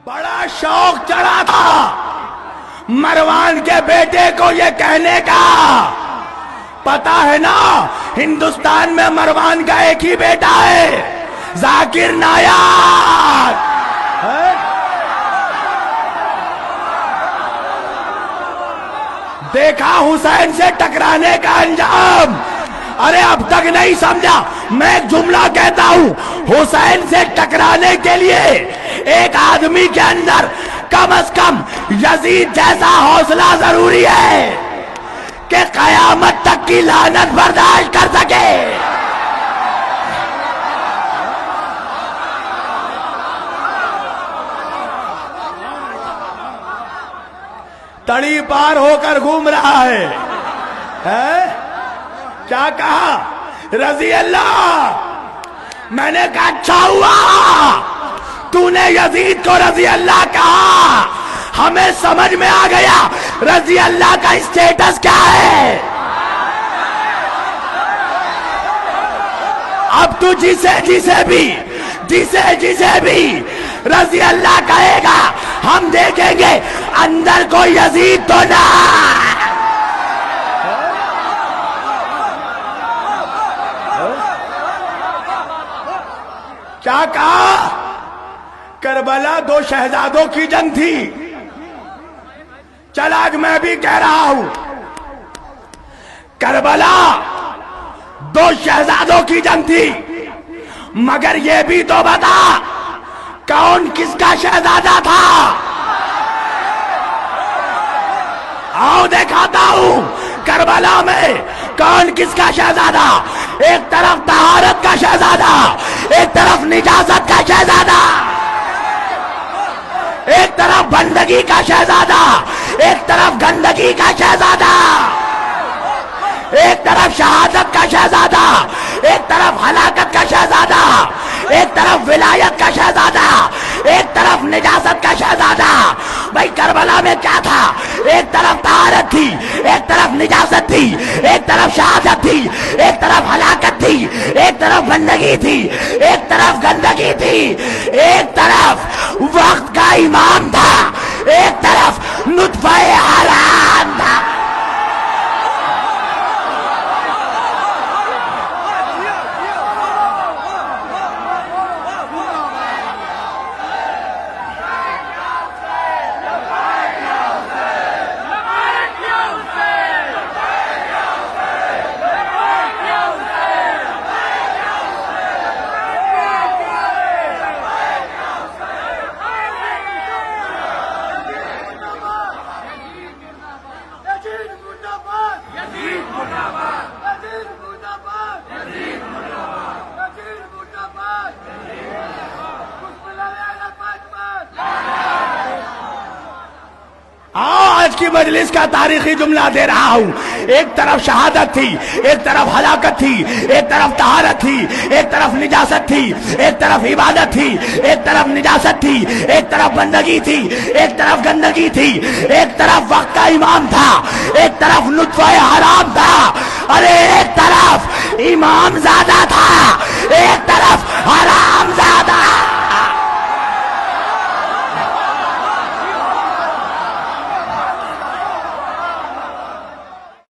بڑا شوق چڑھا تھا مروان کے بیٹے کو یہ کہنے کا، پتا ہے نا ہندوستان میں مروان کا ایک ہی بیٹا ہے، ذاکر نائک۔ دیکھا حسین سے ٹکرانے کا انجام؟ ارے اب تک نہیں سمجھا؟ میں ایک جملہ کہتا ہوں، حسین سے ٹکرانے کے لیے ایک آدمی کے اندر کم از کم یزید جیسا حوصلہ ضروری ہے کہ قیامت تک کی لعنت برداشت کر سکے۔ تڑی پار ہو کر گھوم رہا ہے، کیا کہا؟ رضی اللہ۔ میں نے کہا اچھا ہوا تو نے یزید کو رضی اللہ کہا، ہمیں سمجھ میں آ گیا رضی اللہ کا اسٹیٹس کیا ہے۔ اب تو جسے بھی رضی اللہ کہے گا، ہم دیکھیں گے اندر کوئی یزید تو نہ۔ کیا کہا؟ کربلا دو شہزادوں کی جنگ تھی۔ چل آج میں بھی کہہ رہا ہوں، کربلا دو شہزادوں کی جنگ تھی، مگر یہ بھی تو بتا کون کس کا شہزادہ تھا؟ آؤ دکھاتا ہوں کربلا میں کون کس کا شہزادہ۔ ایک طرف طہارت کا شہزادہ، ایک طرف نجاست کا شہزادہ، ایک طرف بندگی کا شہزادہ، ایک طرف گندگی کا شہزادہ، ایک طرف شہادت کا شہزادہ، ایک طرف ہلاکت کا شہزادہ، ایک طرف ولایت کا شہزادہ، ایک طرف نجاست کا شہزادہ۔ بھائی کربلا میں کیا تھا؟ ایک طرف طہارت تھی، ایک طرف نجاست تھی، ایک طرف شہادت تھی، ایک طرف ہلاکت تھی، ایک طرف بندگی تھی، ایک طرف گندگی تھی، ایک طرف وقت کا امام تھا، ایک طرف نطفہ حرام تھا۔ آج کی مجلس کا تاریخی جملہ دے رہا ہوں، ایک طرف شہادت تھی، ایک طرف ہلاکت تھی، ایک طرف طہارت تھی، ایک طرف نجاست تھی، ایک طرف عبادت تھی، ایک طرف نجاست تھی، ایک طرف بندگی تھی، ایک طرف گندگی تھی، ایک طرف وقت کا امام تھا، ایک طرف نطفہ حرام تھا، ارے ایک طرف امام زادہ تھا، ایک طرف